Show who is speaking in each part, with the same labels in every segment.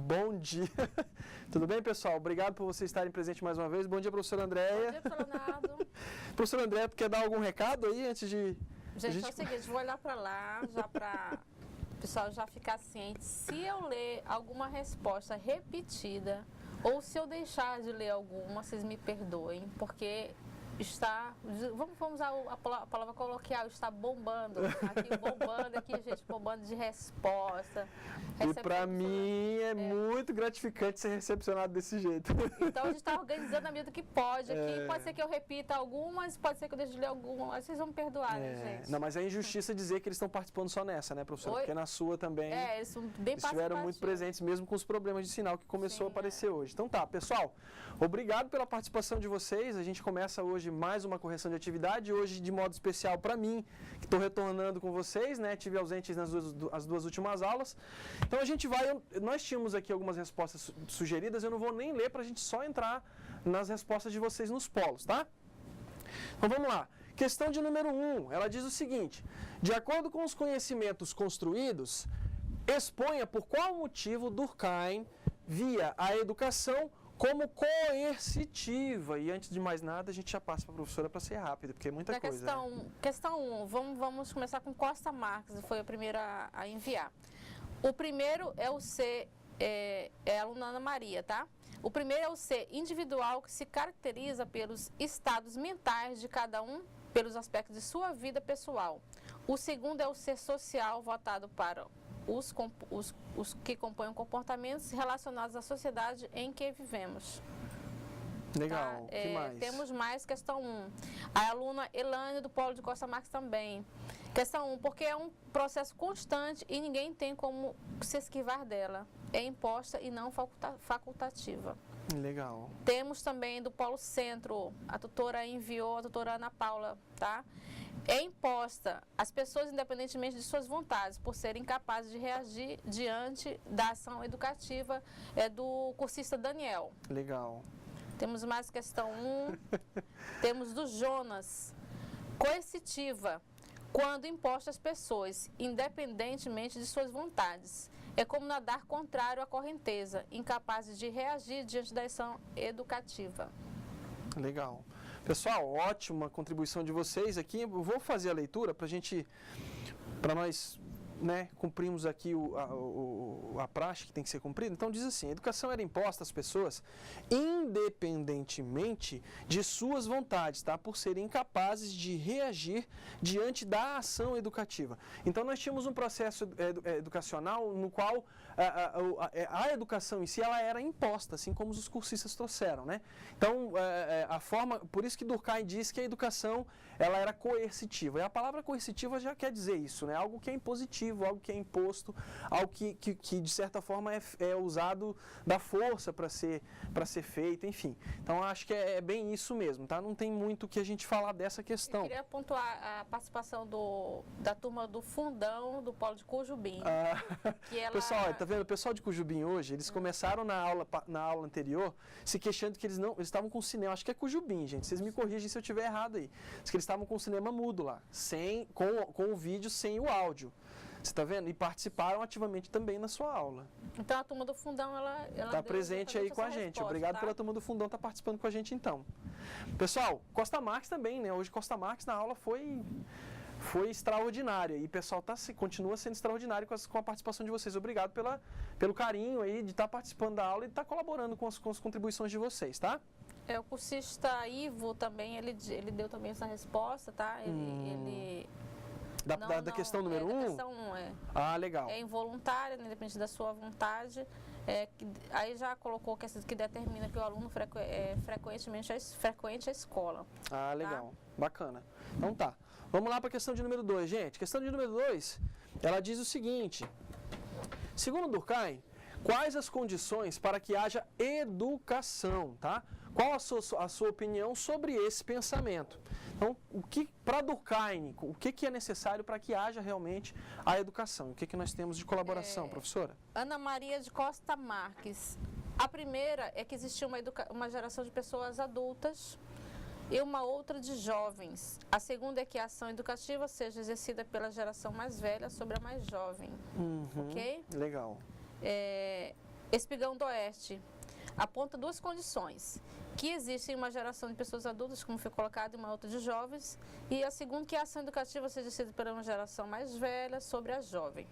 Speaker 1: Bom dia. Tudo bem, pessoal? Obrigado por vocês estarem presentes mais uma vez. Bom dia, professora Andréia.
Speaker 2: Bom dia, professor Leonardo.
Speaker 1: Professora Andréia, quer dar algum recado aí antes de...
Speaker 2: Gente, é o seguinte, vou olhar para lá, já para o pessoal já ficar ciente. Se eu ler alguma resposta repetida, ou se eu deixar de ler alguma, vocês me perdoem, porque está, vamos usar a palavra coloquial, está bombando, aqui, gente, bombando de resposta.
Speaker 1: E para mim é muito gratificante ser recepcionado desse jeito.
Speaker 2: Então a gente está organizando a medida que pode aqui, pode ser que eu repita algumas, pode ser que eu deixe de ler algumas, vocês vão me perdoar, né, gente?
Speaker 1: Não, mas é injustiça dizer que eles estão participando só nessa, né, professora? Porque na sua também,
Speaker 2: eles são bem
Speaker 1: estiveram muito presentes, mesmo com os problemas de sinal que começou a aparecer hoje. Então tá, pessoal, obrigado pela participação de vocês, a gente começa hoje mais uma correção de atividade, hoje de modo especial para mim, que estou retornando com vocês, né, tive ausente nas duas últimas aulas. Então a gente vai, nós tínhamos aqui algumas respostas sugeridas, eu não vou nem ler para a gente só entrar nas respostas de vocês nos polos, tá? Então vamos lá. Questão de número 1, ela diz o seguinte: de acordo com os conhecimentos construídos, exponha por qual motivo Durkheim via a educação como coercitiva. E antes de mais nada, a gente já passa para a professora para ser rápido, porque é muita coisa.
Speaker 2: Questão 1, vamos começar com Costa Marques, foi a primeira a enviar. O primeiro é o C, é a aluna Ana Maria, tá? O primeiro é o C individual, que se caracteriza pelos estados mentais de cada um, pelos aspectos de sua vida pessoal. O segundo é o C social, voltado para os que compõem comportamentos relacionados à sociedade em que vivemos.
Speaker 1: Legal,
Speaker 2: tá?
Speaker 1: Que mais?
Speaker 2: Temos mais questão 1. A aluna Elane, do Polo de Costa Marques também. Questão 1, porque é um processo constante e ninguém tem como se esquivar dela. É imposta e não facultativa.
Speaker 1: Legal.
Speaker 2: Temos também do Polo Centro, a tutora enviou, a tutora Ana Paula, tá? É imposta às pessoas independentemente de suas vontades, por serem capazes de reagir diante da ação educativa do cursista Daniel.
Speaker 1: Legal.
Speaker 2: Temos mais questão 1, temos do Jonas, coercitiva, quando imposta às pessoas, independentemente de suas vontades. É como nadar contrário à correnteza, incapazes de reagir diante da ação educativa.
Speaker 1: Legal. Pessoal, ótima contribuição de vocês aqui. Eu vou fazer a leitura para nós, né, cumprimos aqui a praxe que tem que ser cumprida. Então diz assim: a educação era imposta às pessoas independentemente de suas vontades, tá? Por serem incapazes de reagir diante da ação educativa. Então nós tínhamos um processo educacional no qual a educação em si ela era imposta, assim como os cursistas trouxeram, né? Então a forma, por isso que Durkheim diz que a educação ela era coercitiva. E a palavra coercitiva já quer dizer isso, né? Algo que é impositivo, algo que é imposto, algo que de certa forma é usado da força para ser feito, enfim. Então acho que é bem isso mesmo, tá? Não tem muito o que a gente falar dessa questão.
Speaker 2: Eu queria pontuar a participação da turma do Fundão, do Polo de Cujubim.
Speaker 1: Pessoal, tá vendo? O pessoal de Cujubim hoje, eles começaram na aula anterior se questionando que eles estavam com cinema, acho que é Cujubim, gente, vocês me corrigem se eu estiver errado aí. Diz que eles estavam com o cinema mudo lá, com o vídeo sem o áudio. Você está vendo? E participaram ativamente também na sua aula.
Speaker 2: Então a turma do Fundão, ela
Speaker 1: está presente aí com a gente.
Speaker 2: Resposta,
Speaker 1: obrigado
Speaker 2: tá?
Speaker 1: Pela turma do Fundão estar participando com a gente então. Pessoal, Costa Marques também, né? Hoje Costa Marques na aula foi extraordinária e o pessoal continua sendo extraordinário com a participação de vocês. Obrigado pelo carinho aí de estar participando da aula e de estar colaborando com as contribuições de vocês, tá?
Speaker 2: O cursista Ivo também, ele deu também essa resposta, tá?
Speaker 1: Da questão número 1?
Speaker 2: Da questão 1,
Speaker 1: Ah, legal.
Speaker 2: É involuntária, né, independente da sua vontade. Aí já colocou que determina que o aluno frequente a escola.
Speaker 1: Ah, legal. Tá? Bacana. Então tá. Vamos lá para a questão de número 2, gente. Questão de número 2, ela diz o seguinte: segundo Durkheim, quais as condições para que haja educação, tá? Qual a sua opinião sobre esse pensamento? Então, para Durkheim, o que é necessário para que haja realmente a educação? O que nós temos de colaboração, professora?
Speaker 2: Ana Maria de Costa Marques. A primeira é que existia uma geração de pessoas adultas e uma outra de jovens. A segunda é que a ação educativa seja exercida pela geração mais velha sobre a mais jovem. Ok?
Speaker 1: Legal.
Speaker 2: Espigão do Oeste aponta duas condições: que existe uma geração de pessoas adultas, como foi colocado, e uma outra de jovens, e a segunda, que a ação educativa seja exercida por uma geração mais velha sobre a jovem.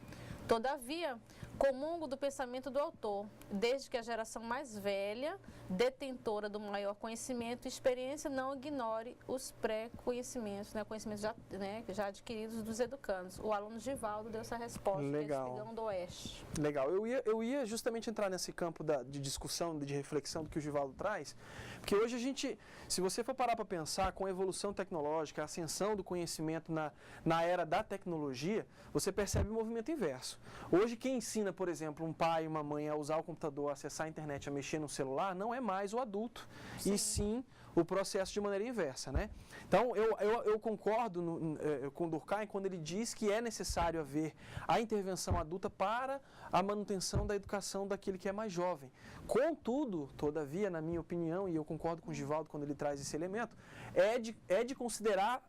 Speaker 2: Todavia, comungo do pensamento do autor, desde que a geração mais velha, detentora do maior conhecimento e experiência, não ignore os pré-conhecimentos, né, conhecimentos já adquiridos dos educandos. O aluno Givaldo deu essa resposta.
Speaker 1: Legal.
Speaker 2: Espigão do Oeste.
Speaker 1: Legal. Eu ia justamente entrar nesse campo de discussão, de reflexão do que o Givaldo traz, porque hoje a gente, se você for parar para pensar, com a evolução tecnológica, a ascensão do conhecimento na era da tecnologia, você percebe o movimento inverso. Hoje, quem ensina, por exemplo, um pai e uma mãe a usar o computador, a acessar a internet, a mexer no celular, não é mais o adulto, e sim o processo de maneira inversa, né? Então, eu concordo com o Durkheim quando ele diz que é necessário haver a intervenção adulta para a manutenção da educação daquele que é mais jovem. Contudo, todavia, na minha opinião, e eu concordo com o Givaldo quando ele traz esse elemento, é de considerar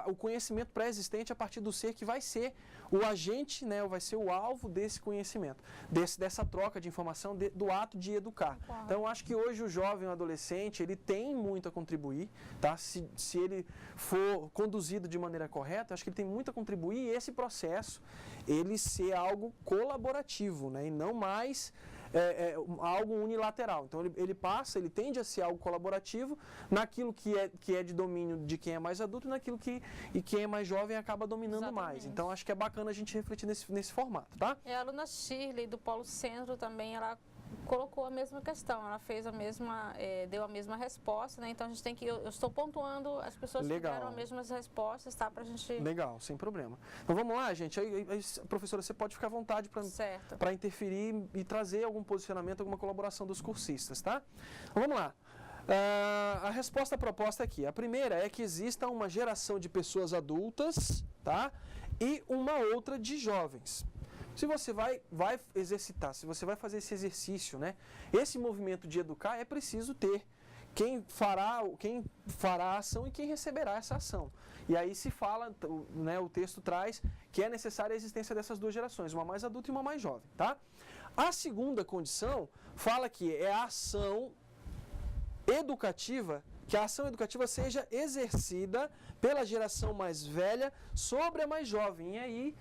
Speaker 1: o conhecimento pré-existente a partir do ser que vai ser o agente, né, vai ser o alvo desse conhecimento, dessa troca de informação, do ato de educar. Então, eu acho que hoje o jovem, o adolescente, ele tem muito a contribuir, tá? Se ele for conduzido de maneira correta, eu acho que ele tem muito a contribuir, e esse processo, ele ser algo colaborativo, né, e não mais algo unilateral. Então, ele tende a ser algo colaborativo naquilo que é de domínio de quem é mais adulto, naquilo e quem é mais jovem acaba dominando. Exatamente. Mais. Então, acho que é bacana a gente refletir nesse formato, tá?
Speaker 2: A aluna Shirley, do Polo Centro, também, ela colocou a mesma questão, ela fez deu a mesma resposta, né? Então a gente tem que, eu estou pontuando as pessoas que deram as mesmas respostas, tá? Pra gente...
Speaker 1: Legal, sem problema. Então vamos lá, gente. Aí, professora, você pode ficar à vontade para interferir e trazer algum posicionamento, alguma colaboração dos cursistas, tá? Então vamos lá. A resposta proposta aqui. A primeira é que exista uma geração de pessoas adultas, tá? E uma outra de jovens. Se você vai exercitar, se você vai fazer esse exercício, né? Esse movimento de educar é preciso ter quem fará a ação e quem receberá essa ação. E aí se fala, né, o texto traz que é necessária a existência dessas duas gerações, uma mais adulta e uma mais jovem, tá? A segunda condição fala que é a ação educativa, que a ação educativa seja exercida pela geração mais velha sobre a mais jovem. E aí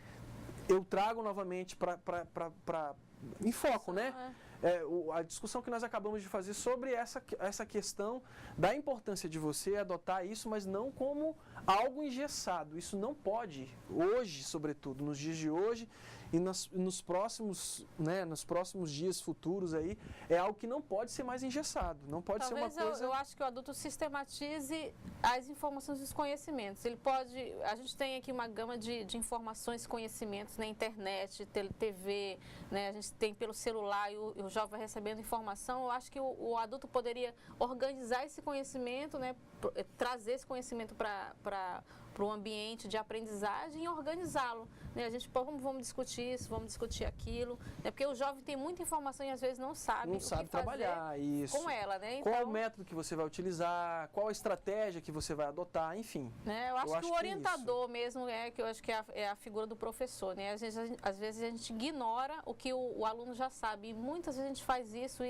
Speaker 1: eu trago novamente em foco, né? A discussão que nós acabamos de fazer sobre essa questão da importância de você adotar isso, mas não como algo engessado. Isso não pode, hoje, sobretudo, nos dias de hoje e nos próximos dias futuros aí, é algo que não pode ser mais engessado. Não pode ser uma coisa...
Speaker 2: Eu acho que o adulto sistematize as informações e os conhecimentos. A gente tem aqui uma gama de informações e conhecimentos na internet, TV, né? A gente tem pelo celular e o jovem vai recebendo informação. Eu acho que o adulto poderia organizar esse conhecimento, né? Trazer esse conhecimento para o ambiente de aprendizagem e organizá-lo. Né? A gente, vamos discutir isso, vamos discutir aquilo, né? Porque o jovem tem muita informação e às vezes não sabe
Speaker 1: trabalhar isso
Speaker 2: com ela, né? Então,
Speaker 1: qual é o método que você vai utilizar, qual a estratégia que você vai adotar, enfim.
Speaker 2: Né? Eu acho que o orientador mesmo que eu acho que é a figura do professor, né? Às vezes a gente ignora o que o aluno já sabe e muitas vezes a gente faz isso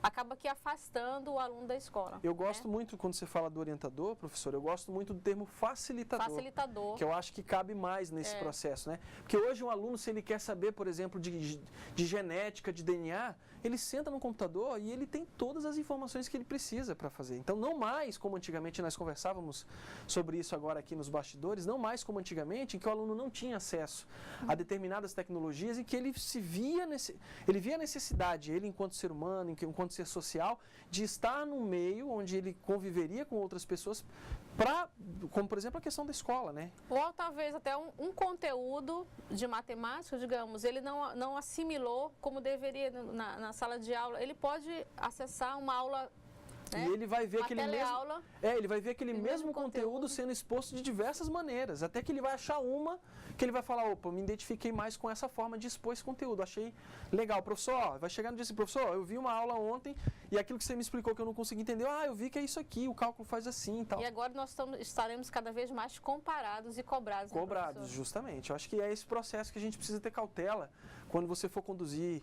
Speaker 2: acaba que afastando o aluno da escola.
Speaker 1: Eu gosto muito, quando você fala do orientador, professor, eu gosto muito do termo facilitador. Que eu acho que cabe mais nesse processo, né? Porque hoje um aluno, se ele quer saber, por exemplo, de genética, de DNA, ele senta no computador e ele tem todas as informações que ele precisa para fazer. Então, não mais como antigamente, nós conversávamos sobre isso agora aqui nos bastidores, não mais como antigamente, em que o aluno não tinha acesso a determinadas tecnologias e que ele via a necessidade, ele enquanto ser humano, enquanto ser social, de estar num meio onde ele conviveria com outras pessoas como por exemplo a questão da escola, né?
Speaker 2: Ou talvez até um conteúdo de matemática, digamos, ele não assimilou como deveria na sala de aula. Ele pode acessar uma aula, né?
Speaker 1: E ele vai ver aquele mesmo conteúdo sendo exposto de diversas maneiras, até que ele vai achar uma que ele vai falar, opa, me identifiquei mais com essa forma de expor esse conteúdo, achei legal. Professor, vai chegar no dia assim, professor, eu vi uma aula ontem e aquilo que você me explicou que eu não consegui entender, eu vi que é isso aqui, o cálculo faz assim e tal.
Speaker 2: E agora nós estaremos cada vez mais comparados e cobrados.
Speaker 1: Cobrados, justamente. Eu acho que é esse processo que a gente precisa ter cautela quando você for conduzir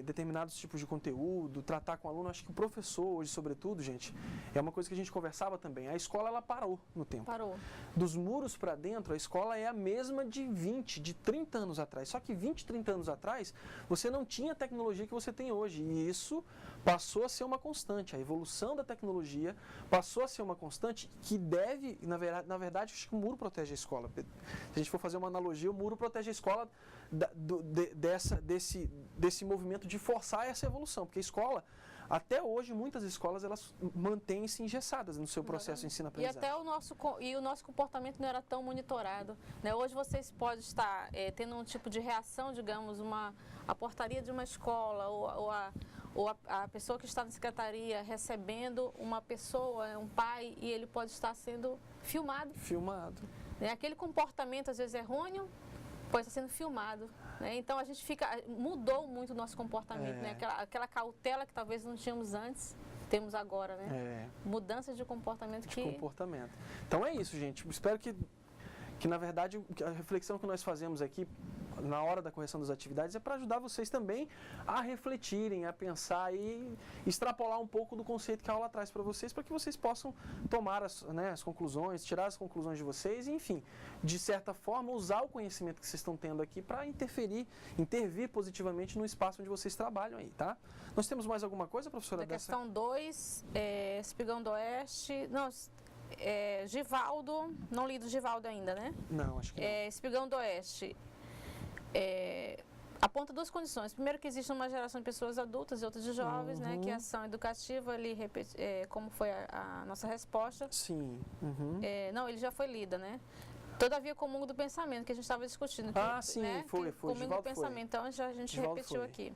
Speaker 1: determinados tipos de conteúdo, tratar com o aluno, acho que o professor hoje, sobretudo, gente, é uma coisa que a gente conversava também, a escola ela parou no tempo.
Speaker 2: Parou.
Speaker 1: Dos muros para dentro, a escola é a mesma de 20, de 30 anos atrás. Só que 20, 30 anos atrás, você não tinha a tecnologia que você tem hoje. E isso passou a ser uma constante. A evolução da tecnologia passou a ser uma constante que deve, na verdade, acho que o muro protege a escola. Se a gente for fazer uma analogia, o muro protege a escola desse movimento de forçar essa evolução. Porque a escola, até hoje, muitas escolas, elas mantêm-se engessadas no seu processo de ensino-aprendizagem.
Speaker 2: E até o nosso comportamento não era tão monitorado, né? Hoje vocês podem estar tendo um tipo de reação, digamos, a portaria de uma escola ou a pessoa que está na secretaria recebendo uma pessoa, um pai, e ele pode estar sendo filmado.
Speaker 1: Filmado.
Speaker 2: Né? Aquele comportamento, às vezes, errôneo, pode estar sendo filmado. Né? Então, a gente mudou muito o nosso comportamento, né? Aquela cautela que talvez não tínhamos antes, temos agora, né? Mudança de comportamento
Speaker 1: comportamento. Então, é isso, gente. Espero que na verdade, a reflexão que nós fazemos aqui na hora da correção das atividades é para ajudar vocês também a refletirem, a pensar e extrapolar um pouco do conceito que a aula traz para vocês, para que vocês possam tomar as conclusões, tirar as conclusões de vocês e, enfim, de certa forma, usar o conhecimento que vocês estão tendo aqui para intervir positivamente no espaço onde vocês trabalham aí, tá? Nós temos mais alguma coisa, professora?
Speaker 2: Da questão 2, Espigão do Oeste... Não, Givaldo, não li do Givaldo ainda, né?
Speaker 1: Não, acho que não.
Speaker 2: Espigão do Oeste aponta duas condições. Primeiro, que existe uma geração de pessoas adultas e outras de jovens, né? Que a ação educativa, como foi a nossa resposta.
Speaker 1: Sim.
Speaker 2: Não, ele já foi lida, né? Todavia, comum do pensamento, que a gente estava discutindo.
Speaker 1: Sim,
Speaker 2: né?
Speaker 1: foi.
Speaker 2: Comum do pensamento, então já a gente repetiu aqui.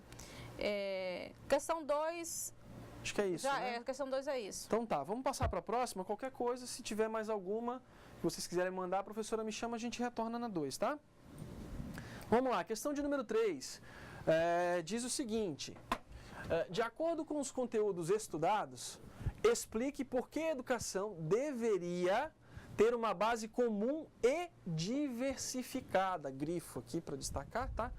Speaker 2: Questão 2...
Speaker 1: Acho que é isso, né?
Speaker 2: A questão 2 é isso.
Speaker 1: Então tá, vamos passar para a próxima. Qualquer coisa, se tiver mais alguma que vocês quiserem mandar, a professora me chama, a gente retorna na 2, tá? Vamos lá, questão de número 3. Diz o seguinte: de acordo com os conteúdos estudados, explique por que a educação deveria ter uma base comum e diversificada. Grifo aqui para destacar, tá?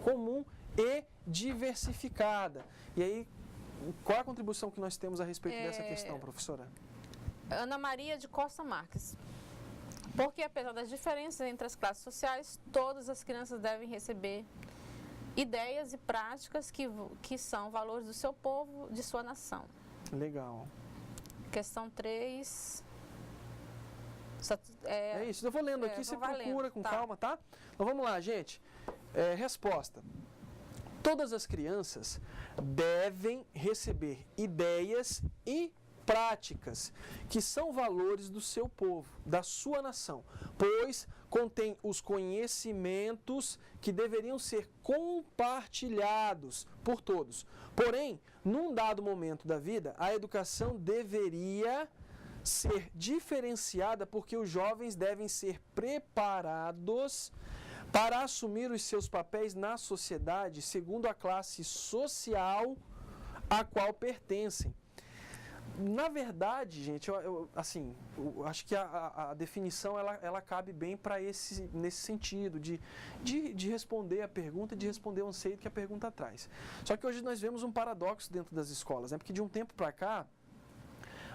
Speaker 1: Comum e diversificada. E aí, qual a contribuição que nós temos a respeito dessa questão, professora?
Speaker 2: Ana Maria de Costa Marques. Porque, apesar das diferenças entre as classes sociais, todas as crianças devem receber ideias e práticas que são valores do seu povo, de sua nação.
Speaker 1: Legal.
Speaker 2: Questão 3.
Speaker 1: É isso, eu vou lendo aqui, você procura com calma, tá? Então vamos lá, gente. Resposta. Todas as crianças devem receber ideias e práticas que são valores do seu povo, da sua nação, pois contém os conhecimentos que deveriam ser compartilhados por todos. Porém, num dado momento da vida, a educação deveria ser diferenciada porque os jovens devem ser preparados para assumir os seus papéis na sociedade segundo a classe social a qual pertencem. Na verdade, gente, eu acho que a definição ela cabe bem para nesse sentido de responder a pergunta, de responder o anseio que a pergunta traz. Só que hoje nós vemos um paradoxo dentro das escolas, né? Porque de um tempo para cá,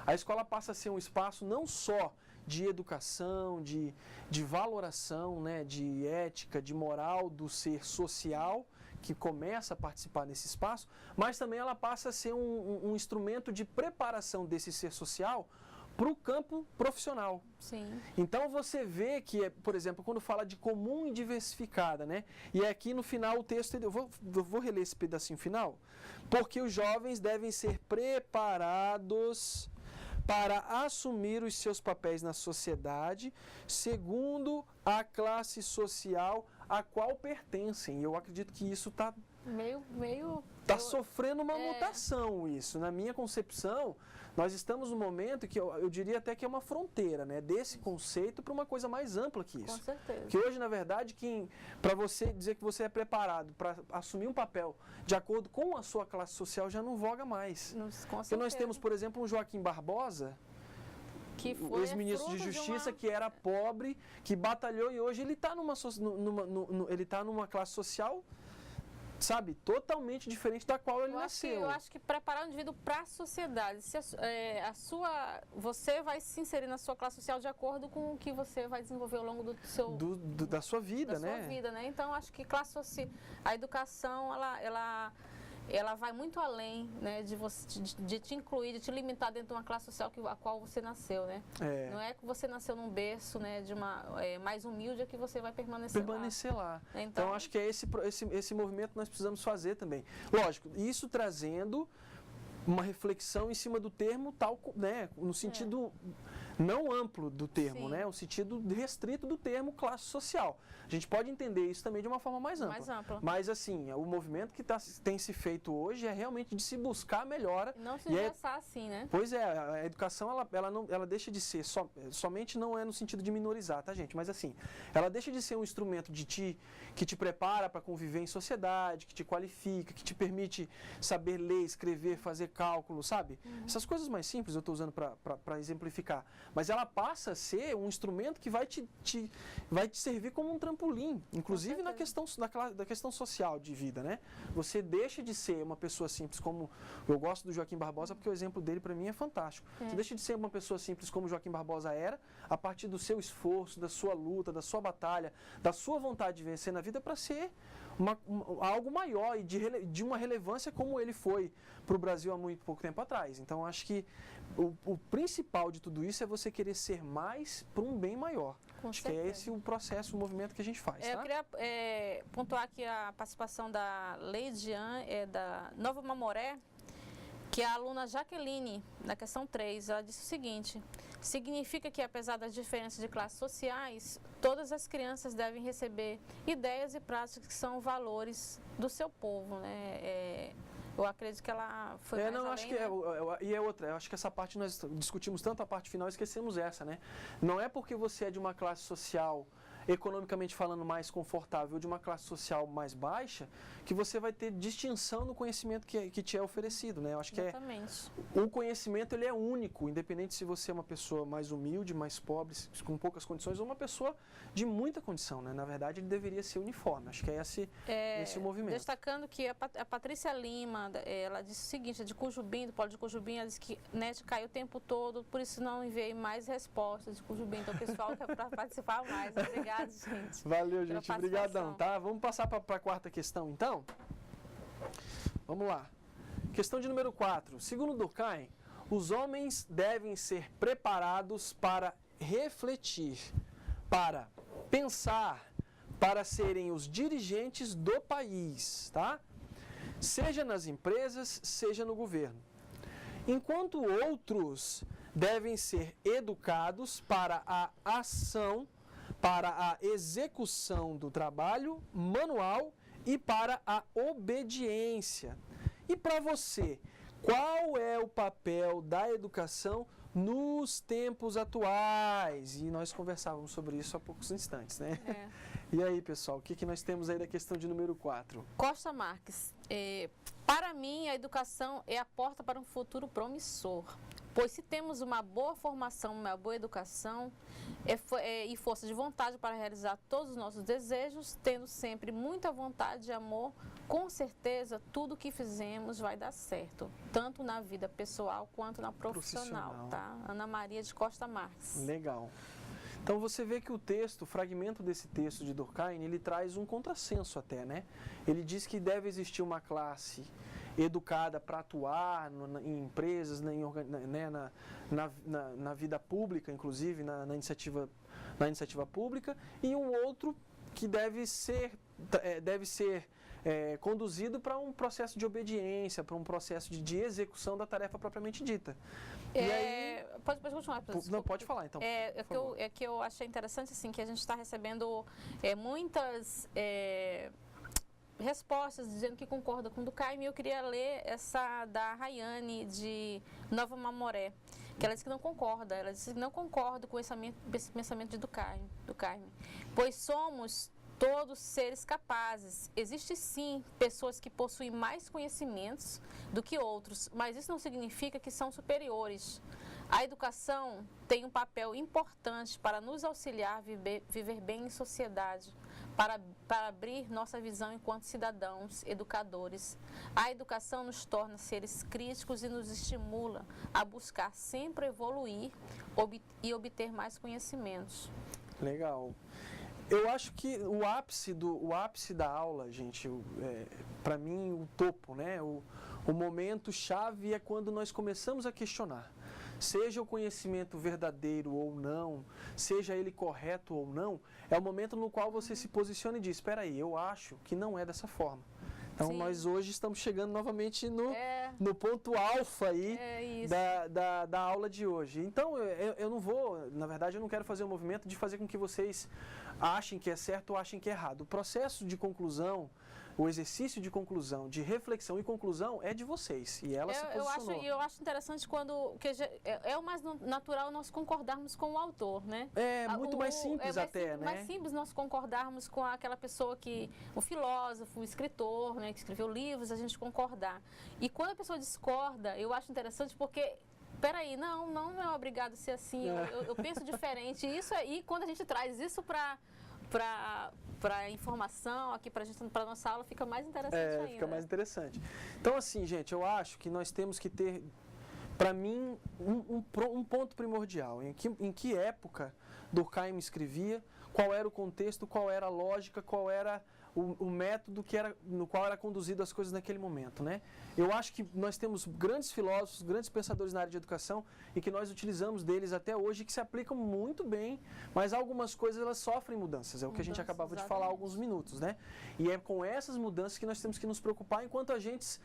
Speaker 1: a escola passa a ser um espaço não só de educação, de valoração, né, de ética, de moral do ser social, que começa a participar nesse espaço, mas também ela passa a ser um instrumento de preparação desse ser social para o campo profissional.
Speaker 2: Sim.
Speaker 1: Então você vê que, por exemplo, quando fala de comum e diversificada, né? E aqui no final o texto, eu vou reler esse pedacinho final, porque os jovens devem ser preparados para assumir os seus papéis na sociedade segundo a classe social a qual pertencem. Eu acredito que isso está sofrendo uma mutação, isso. Na minha concepção, nós estamos num momento que eu diria até que é uma fronteira, né, desse conceito para uma coisa mais ampla que isso.
Speaker 2: Com certeza.
Speaker 1: Que hoje, na verdade, para você dizer que você é preparado para assumir um papel de acordo com a sua classe social já não voga mais. Porque nós temos, por exemplo, um Joaquim Barbosa,
Speaker 2: que foi
Speaker 1: o ex-ministro de Justiça, que era pobre, que batalhou e hoje ele está numa classe social sabe, totalmente diferente da qual ele nasceu.
Speaker 2: Eu acho que preparar o indivíduo para a sociedade. Se você vai se inserir na sua classe social de acordo com o que você vai desenvolver ao longo do seu...
Speaker 1: da sua vida, né?
Speaker 2: Da sua vida, né? Então, acho que a educação, ela vai muito além, né, de te incluir, de te limitar dentro de uma classe social a qual você nasceu, né? Não é que você nasceu num berço, né, de uma mais humilde, é que você vai permanecer lá.
Speaker 1: Então, acho que é esse movimento que nós precisamos fazer também. Lógico, isso trazendo uma reflexão em cima do termo tal, né, no sentido não amplo do termo, né, o sentido restrito do termo classe social. A gente pode entender isso também de uma forma mais ampla. Mas, assim, o movimento que tem se feito hoje é realmente de se buscar a melhora.
Speaker 2: Não se engessar assim, né?
Speaker 1: Pois é, a educação, ela deixa de ser, somente não é no sentido de minorizar, tá, gente? Mas, assim, ela deixa de ser um instrumento que te prepara para conviver em sociedade, que te qualifica, que te permite saber ler, escrever, fazer cálculo, sabe? Essas coisas mais simples eu estou usando para exemplificar. Mas ela passa a ser um instrumento que vai te servir como um trampolim, inclusive na questão social de vida, né? Você deixa de ser uma pessoa simples como... Eu gosto do Joaquim Barbosa porque o exemplo dele para mim é fantástico. Você deixa de ser uma pessoa simples como Joaquim Barbosa era, a partir do seu esforço, da sua luta, da sua batalha, da sua vontade de vencer na vida para ser algo maior e de uma relevância como ele foi para o Brasil há muito pouco tempo atrás. Então, acho que o principal de tudo isso é você querer ser mais para um bem maior. Acho que é esse o processo, o movimento que a gente faz. Tá?
Speaker 2: Eu queria pontuar aqui a participação da Leidiane, da Nova Mamoré, que é a aluna Jaqueline, na questão 3, ela disse o seguinte: significa que, apesar das diferenças de classes sociais, todas as crianças devem receber ideias e práticas que são valores do seu povo, né? Eu acredito que ela foi mais além,
Speaker 1: acho que e é outra, eu acho que essa parte nós discutimos tanto a parte final, esquecemos essa, né? Não é porque você é de uma classe social economicamente falando mais confortável, de uma classe social mais baixa, que você vai ter distinção no conhecimento que te é oferecido, né? Eu acho que o conhecimento ele é único, independente se você é uma pessoa mais humilde, mais pobre, com poucas condições, ou uma pessoa de muita condição, né? Na verdade, ele deveria ser uniforme. Acho que é esse o movimento.
Speaker 2: Destacando que a Patrícia Lima, ela disse o seguinte, de Cujubim, do Polo de Cujubim, ela disse que net caiu o tempo todo, por isso não enviei mais respostas de Cujubim. Então, o pessoal quer participar mais. Obrigada, gente.
Speaker 1: Valeu, gente. Obrigadão, tá? Vamos passar para a quarta questão, então? Vamos lá. Questão de número 4. Segundo Durkheim, os homens devem ser preparados para refletir, para pensar, para serem os dirigentes do país, tá? Seja nas empresas, seja no governo. Enquanto outros devem ser educados para a ação, para a execução do trabalho manual e para a obediência. E para você, qual é o papel da educação nos tempos atuais? E nós conversávamos sobre isso há poucos instantes, né? E aí, pessoal, o que nós temos aí da questão de número 4?
Speaker 2: Costa Marques. Para mim, a educação é a porta para um futuro promissor. Pois se temos uma boa formação, uma boa educação e força de vontade para realizar todos os nossos desejos, tendo sempre muita vontade e amor, com certeza tudo que fizemos vai dar certo, tanto na vida pessoal quanto na profissional. Tá? Ana Maria de Costa Marques.
Speaker 1: Legal. Então você vê que o fragmento desse texto de Durkheim, ele traz um contrassenso até, né? Ele diz que deve existir uma classe educada para atuar em empresas, na vida pública, inclusive na iniciativa pública, e um outro que deve ser conduzido para um processo de obediência, para um processo de execução da tarefa propriamente dita. E aí...
Speaker 2: Pode continuar.
Speaker 1: Não, pode falar, então.
Speaker 2: Que eu achei interessante, assim, que a gente está recebendo muitas... respostas dizendo que concorda com o Durkheim, e eu queria ler essa da Rayane de Nova Mamoré, que ela disse que não concorda. Ela disse que não concorda com esse pensamento de Durkheim, pois somos todos seres capazes. Existe sim pessoas que possuem mais conhecimentos do que outros, mas isso não significa que são superiores. A educação tem um papel importante para nos auxiliar a viver bem em sociedade, para abrir nossa visão enquanto cidadãos, educadores. A educação nos torna seres críticos e nos estimula a buscar sempre evoluir e obter mais conhecimentos.
Speaker 1: Legal. Eu acho que o ápice da aula, gente, para mim, o topo, né? O momento chave é quando nós começamos a questionar. Seja o conhecimento verdadeiro ou não, seja ele correto ou não, é o momento no qual você se posiciona e diz, espera aí, eu acho que não é dessa forma. Então,
Speaker 2: Sim.
Speaker 1: nós hoje estamos chegando novamente no ponto alfa aí da aula de hoje. Então, eu não vou, na verdade, eu não quero fazer um movimento de fazer com que vocês achem que é certo ou achem que é errado. O processo de conclusão, o exercício de conclusão, de reflexão e conclusão é de vocês. E ela se posicionou.
Speaker 2: Eu acho interessante quando... É o mais natural nós concordarmos com o autor, né?
Speaker 1: É muito mais simples né?
Speaker 2: Mais simples nós concordarmos com aquela pessoa o filósofo, o escritor, né, que escreveu livros, a gente concordar. E quando a pessoa discorda, eu acho interessante porque... Peraí, não é obrigado a ser assim, eu penso diferente. Isso aí, quando a gente traz isso para informação aqui para nossa aula, fica mais interessante ainda.
Speaker 1: Fica mais interessante. Então, assim, gente, eu acho que nós temos que ter, para mim, um ponto primordial. Em que época Durkheim escrevia, qual era o contexto, qual era a lógica, qual era o método no qual era conduzido as coisas naquele momento, né? Eu acho que nós temos grandes filósofos, grandes pensadores na área de educação e que nós utilizamos deles até hoje que se aplicam muito bem, mas algumas coisas elas sofrem mudanças, é o que a gente acabava de falar há alguns minutos, né? E é com essas mudanças que nós temos que nos preocupar enquanto agentes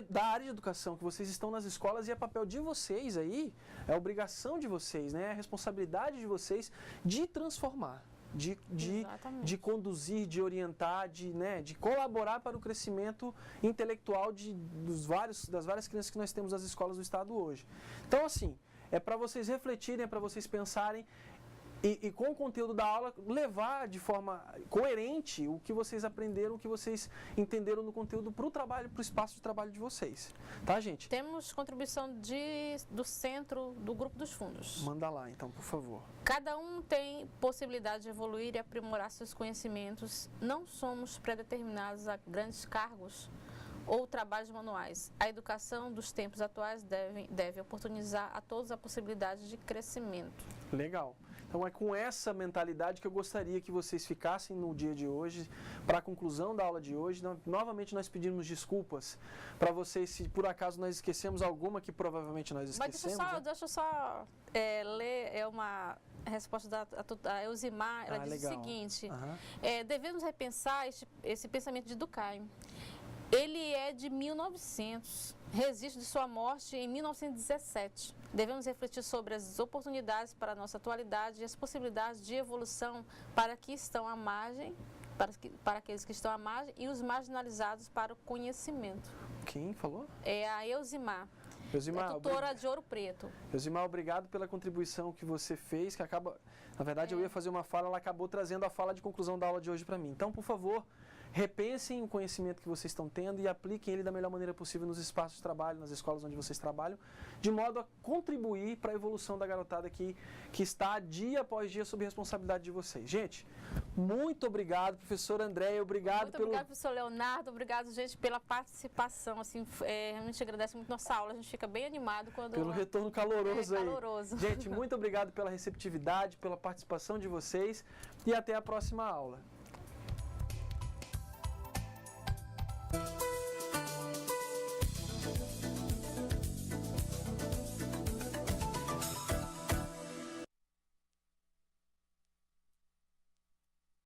Speaker 1: da área de educação, que vocês estão nas escolas e é papel de vocês aí, é a obrigação de vocês, né? É a responsabilidade de vocês de transformar. De conduzir, de orientar, de colaborar para o crescimento intelectual das várias crianças que nós temos nas escolas do Estado hoje. Então, assim, é para vocês refletirem, é para vocês pensarem e com o conteúdo da aula levar de forma coerente o que vocês aprenderam, o que vocês entenderam no conteúdo para o trabalho, para o espaço de trabalho de vocês. Tá, gente?
Speaker 2: Temos contribuição do centro do Grupo dos Fundos.
Speaker 1: Manda lá, então, por favor.
Speaker 2: Cada um tem possibilidade de evoluir e aprimorar seus conhecimentos. Não somos predeterminados a grandes cargos ou trabalhos manuais. A educação dos tempos atuais deve oportunizar a todos a possibilidade de crescimento.
Speaker 1: Legal. Então é com essa mentalidade que eu gostaria que vocês ficassem no dia de hoje, para a conclusão da aula de hoje. Novamente nós pedimos desculpas para vocês se por acaso nós esquecemos alguma que provavelmente nós esquecemos.
Speaker 2: Mas deixa eu só ler uma resposta da Elzimar. Ela diz
Speaker 1: legal.
Speaker 2: O seguinte, devemos repensar esse pensamento de Durkheim. Ele é de 1900, registro de sua morte em 1917. Devemos refletir sobre as oportunidades para a nossa atualidade e as possibilidades de evolução para que estão à margem, para aqueles que estão à margem e os marginalizados para o conhecimento.
Speaker 1: Quem falou?
Speaker 2: É a Elzimar.
Speaker 1: Elzimar,
Speaker 2: tutora de Ouro Preto.
Speaker 1: Elzimar, obrigado pela contribuição que você fez, que acaba... Na verdade, eu ia fazer uma fala, ela acabou trazendo a fala de conclusão da aula de hoje para mim. Então, por favor, repensem o conhecimento que vocês estão tendo e apliquem ele da melhor maneira possível nos espaços de trabalho, nas escolas onde vocês trabalham, de modo a contribuir para a evolução da garotada que está dia após dia sob responsabilidade de vocês. Gente, muito obrigado, professor André, obrigado
Speaker 2: obrigado, professor Leonardo, obrigado, gente, pela participação, assim, realmente agradece muito nossa aula, a gente fica bem animado quando...
Speaker 1: Pelo retorno caloroso aí.
Speaker 2: Caloroso.
Speaker 1: Gente, muito obrigado pela receptividade, pela participação de vocês e até a próxima aula.